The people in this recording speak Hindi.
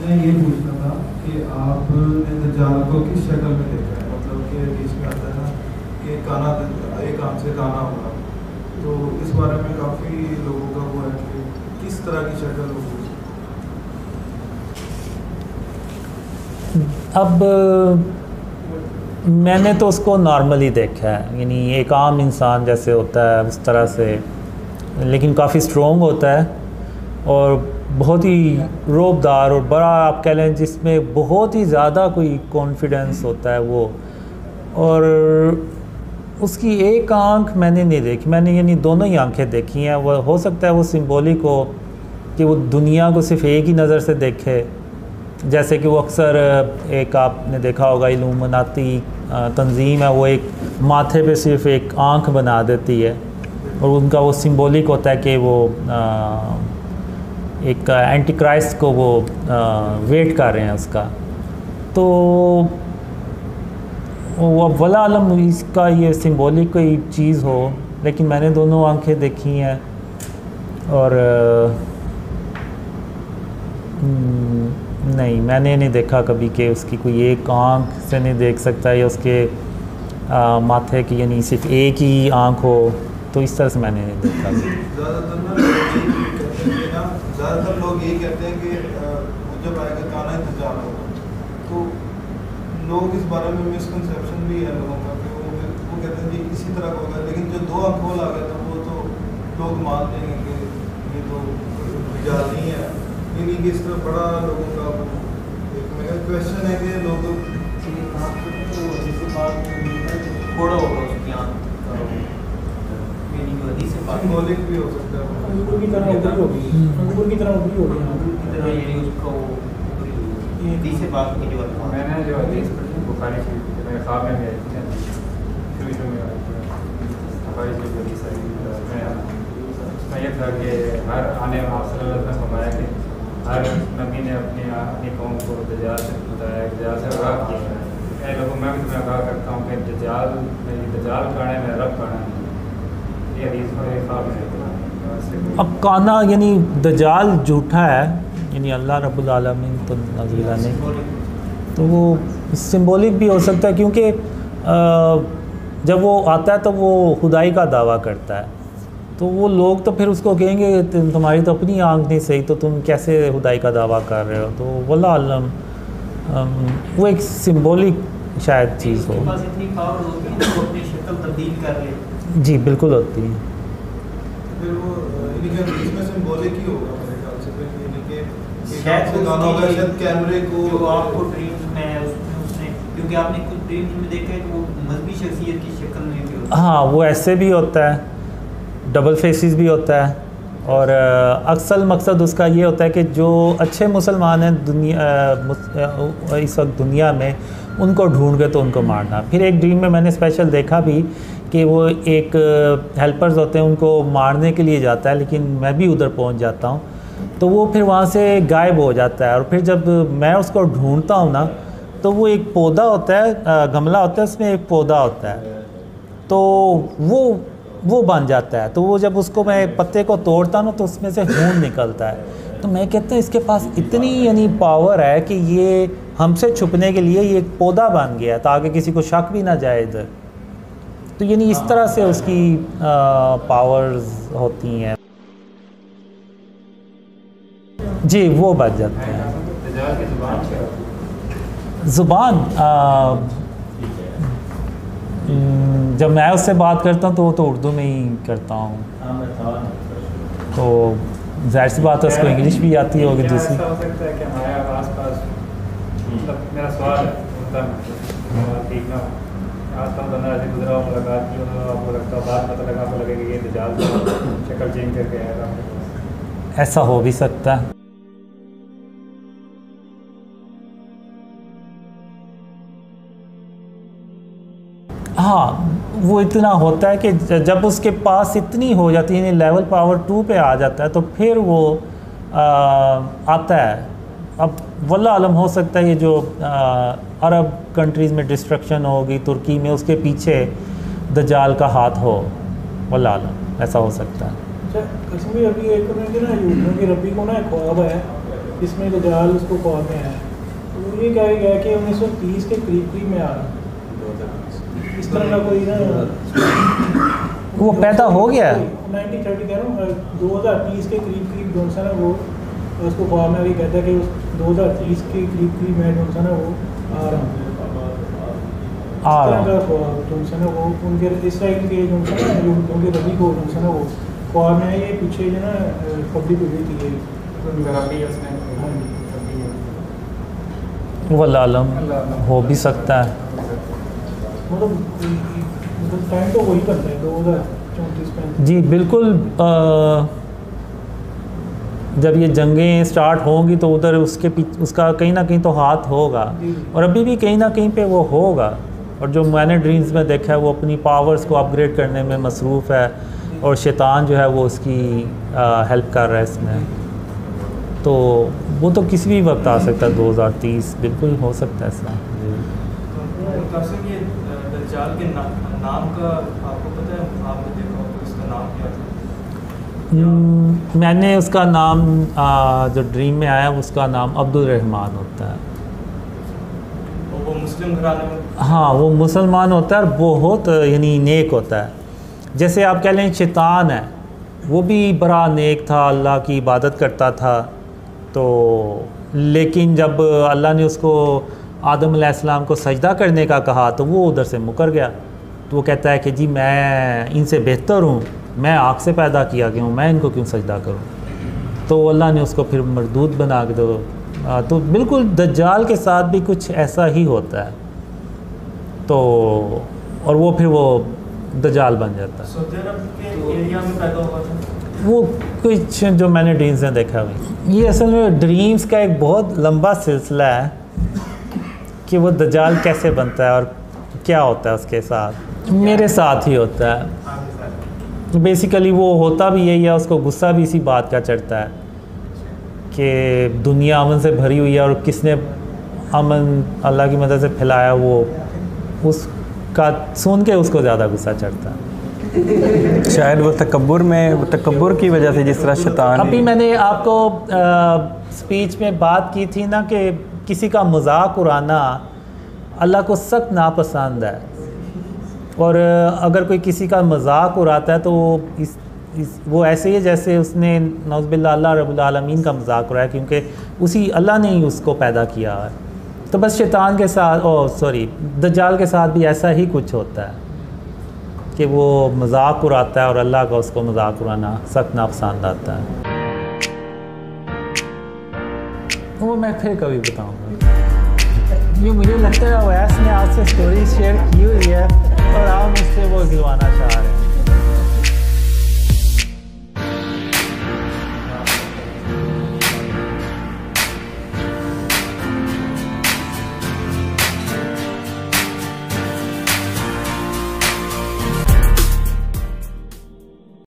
मैं ये पूछना था कि आपने दज्जाल को किस शक्ल में देखा है, मतलब कि हदीस में आता है ना कि काना, एक आंख से काना होगा, तो इस बारे में काफ़ी लोगों का वो है कि किस तरह की शक्ल होगी। अब मैंने तो उसको नॉर्मली देखा है, यानी एक आम इंसान जैसे होता है उस तरह से, लेकिन काफ़ी स्ट्रॉन्ग होता है और बहुत ही रौबदार और बड़ा, आप कह लें जिसमें बहुत ही ज़्यादा कोई कॉन्फिडेंस होता है वो। और उसकी एक आंख मैंने नहीं देखी, मैंने यानी दोनों ही आंखें देखी हैं। वो हो सकता है वो सिंबॉलिक हो कि वो दुनिया को सिर्फ एक ही नज़र से देखे, जैसे कि वो अक्सर एक आपने देखा होगा इल्यूमिनाती तंजीम है, वो एक माथे पे सिर्फ एक आंख बना देती है और उनका वो सिंबॉलिक होता है कि वो एक एंटी क्राइस्ट को वो वेट कर रहे हैं उसका। तो वो वला आलम इसका ये सिंबॉलिक कोई चीज़ हो, लेकिन मैंने दोनों आंखें देखी हैं और नहीं, मैंने नहीं देखा कभी कि उसकी कोई एक आंख से नहीं देख सकता या उसके माथे की यानी सिर्फ एक ही आंख हो, तो इस तरह से मैंने नहीं देखा। ज़्यादातर लोग यही कहते हैं कि जब आएगा काना ही दज्जाल होगा, तो लोग इस बारे में मिसकंसेप्शन भी है लोगों का कि वो कहते हैं कि इसी तरह का होगा, लेकिन जो दो आंख वाला आ गया था वो तो लोग मान लेंगे कि ये तो दज्जाल नहीं है। यानी कि इस तरह बड़ा लोगों का एक मेरा क्वेश्चन है कि लोग थोड़ा होगा उसकी आंख सिंबॉलिक भी हो सकता है, अंगूर की तरह ऊपरी होगी, अंगूर की तरह ऊपरी होगी, अंगूर की तरह, यानी उसको हदीस से बात की जो मैंने जो हदीस पढ़ी बुखारी शरीफ की, मेरे ख्वाब में भी आई थी, शुरू में आई थी बुखारी शरीफ हदीस आई, उसमें यह था कि हर आने आप सल्लल्लाहु अलैहि वसल्लम ने फरमाया कि हर नबी ने अपनी कौम को दज्जाल से बताया, दज्जाल से आगाह किया है। लोगों मैं भी तुम्हें आगाह करता हूँ कि दज्जाल का है, मेरा रब का है। ये हदीस मेरे ख्वाब में। अब काना यानी दज्जाल झूठा है, यानी अल्लाह रब्बुल आलमीन तो नज़ीला नहीं, तो वो सिंबॉलिक भी हो सकता है, क्योंकि जब वो आता है तो वो खुदाई का दावा करता है, तो वो लोग तो फिर उसको कहेंगे तुम्हारी तो अपनी आंख नहीं सही, तो तुम कैसे खुदाई का दावा कर रहे हो। तो वल्लाह आलम वो एक सिंबॉलिक शायद चीज़ हो। इतनी पावर होगी कि वो अपनी शक्ल तब्दील कर ले। जी बिल्कुल होती है। फिर वो इसमें सिंबॉलिक ही होगा मेरे ख्याल से, फिर यानी कि शायद से गाना होगा, शायद कैमरे को जो आपको ड्रीम्स में है उसने, क्योंकि आपने कुछ ड्रीम्स में देखा है कि वो मजहबी शख्सियत की शक्ल में भी होता है। हाँ, वो ऐसे भी होता है, डबल फेसिस भी होता है, और अक्सर मकसद उसका ये होता है कि जो अच्छे मुसलमान हैं दुनिया इस वक्त दुनिया में, उनको ढूंढ के तो उनको मारना। फिर एक ड्रीम में मैंने स्पेशल देखा भी कि वो एक हेल्पर्स होते हैं, उनको मारने के लिए जाता है, लेकिन मैं भी उधर पहुंच जाता हूं, तो वो फिर वहाँ से गायब हो जाता है। और फिर जब मैं उसको ढूंढता हूँ ना, तो वो एक पौधा होता है, गमला होता है, उसमें एक पौधा होता है, तो वो बन जाता है। तो वो जब उसको मैं पत्ते को तोड़ता हूँ तो उसमें से खून निकलता है। तो मैं कहता हूँ इसके पास इतनी यानी पावर है कि ये हमसे छुपने के लिए ये एक पौधा बन गया ताकि किसी को शक भी ना जाए इधर। तो यानी इस तरह से उसकी पावर्स होती हैं। जी, वो बच जाते हैं। ज़ुबान जब मैं उससे बात करता हूँ तो वो तो उर्दू में ही करता हूँ, तो ज़ाहिर सी बात है उसको इंग्लिश भी आती होगी दूसरी। ऐसा हो सकता है कि हमारे आसपास, मतलब मेरा सवाल है ठीक ना, आसपास बंदा ऐसे गुजरा हो, मुलाकात की हो, आपको लगता है बात पता लगा, आपको लगेगा कि ये दज्जाल शक्ल चेंज करके आएगा आपके पास। ऐसा हो भी सकता है। हाँ, वो इतना होता है कि जब उसके पास इतनी हो जाती है, लेवल पावर 2 पे आ जाता है, तो फिर वो आता है। अब वल्लाह आलम हो सकता है ये जो अरब कंट्रीज़ में डिस्ट्रक्शन होगी, तुर्की में, उसके पीछे दज्जाल का हाथ हो, वल्लाह आलम ऐसा हो सकता है। अच्छा, इसमें अभी एक ना यूट्यूब की रबी को ना ख्वाब है इसमें दज्जाल उसको ख्वाब में आया। तो ये कहा गया कि 1930 के करीब में आ रहा है। इस तरह का कोई ना वो पैदा हो गया 1930 कह रहा हूँ 2030 के करीब जो सा ना वो उसको ख्वाब में अभी कहता है कि 2030 के करीब मैं जो सा ना वो आ रहा हूँ। जो सा ना वो उनके इसराइल के जो सा ना उनके रबी को जो सा ना वो ख्वाब में ये पीछे जो ना पब्लिक हुई थी वल्लाह आलम हो भी सकता है। मतलब टाइम तो वही बनता है 2034 जी बिल्कुल। जब ये जंगें स्टार्ट होंगी तो उधर उसके पीछे उसका कहीं ना कहीं तो हाथ होगा और अभी भी कहीं ना कहीं पे वो होगा। और जो मैंने ड्रीम्स में देखा है वो अपनी पावर्स को अपग्रेड करने में मसरूफ़ है और शैतान जो है वो उसकी हेल्प कर रहा है इसमें। तो वो तो किसी भी वक्त आ सकता है 2030 बिल्कुल हो सकता है ऐसा। ये दज्जाल के नाम का आपको पता है? आपने देखा हो तो इसका नाम क्या था? मैंने उसका नाम जो ड्रीम में आया उसका नाम अब्दुल रहमान होता है। वो मुस्लिम घराने में? हाँ वो मुसलमान होता है और बहुत यानी नेक होता है। जैसे आप कह लें शैतान है वो भी बड़ा नेक था, अल्लाह की इबादत करता था। तो लेकिन जब अल्लाह ने उसको आदम अलैहिस्सलाम को सजदा करने का कहा तो वो उधर से मुकर गया। तो वो कहता है कि जी मैं इनसे बेहतर हूँ, मैं आग से पैदा किया गया हूँ, मैं इनको क्यों सजदा करूँ। तो अल्लाह ने उसको फिर मरदूद बना के दो। तो बिल्कुल दज्जाल के साथ भी कुछ ऐसा ही होता है। तो और वो फिर वो दज्जाल बन जाता है। सऊदी अरब के एरिया में पैदा हुआ था वो कुछ जो मैंने ड्रीम्स में देखा हुई। ये असल में ड्रीम्स का एक बहुत लंबा सिलसिला है कि वो दज्जाल कैसे बनता है और क्या होता है उसके साथ। मेरे साथ ही होता है बेसिकली। वो होता भी यही है, उसको गुस्सा भी इसी बात का चढ़ता है कि दुनिया अमन से भरी हुई है और किसने अमन अल्लाह की मदद से फैलाया, वो उसका सुन के उसको ज़्यादा गुस्सा चढ़ता है। शायद वो तकब्बुर की वजह से जिस तरह शैतान। अभी मैंने आपको स्पीच में बात की थी ना कि किसी का मजाक उड़ाना अल्लाह को सख्त नापसंद है। और अगर कोई किसी का मजाक उड़ाता है तो वो ऐसे ही है जैसे उसने नौज़बिल्लाह अल्लाह रब्बुल आलमीन का मजाक उड़ाया, क्योंकि उसी अल्लाह ने ही उसको पैदा किया है। तो बस शैतान के साथ दज्जाल के साथ भी ऐसा ही कुछ होता है कि वो मजाक उड़ाता है और अल्लाह का उसको मजाक उड़ाना सख्त नापसंद आता है। वो मैं फिर कभी बताऊंगा। ये मुझे लगता है अवैस ने आपसे स्टोरी शेयर की हुई है और आप मुझसे वो गिलवाना चाहते हैं।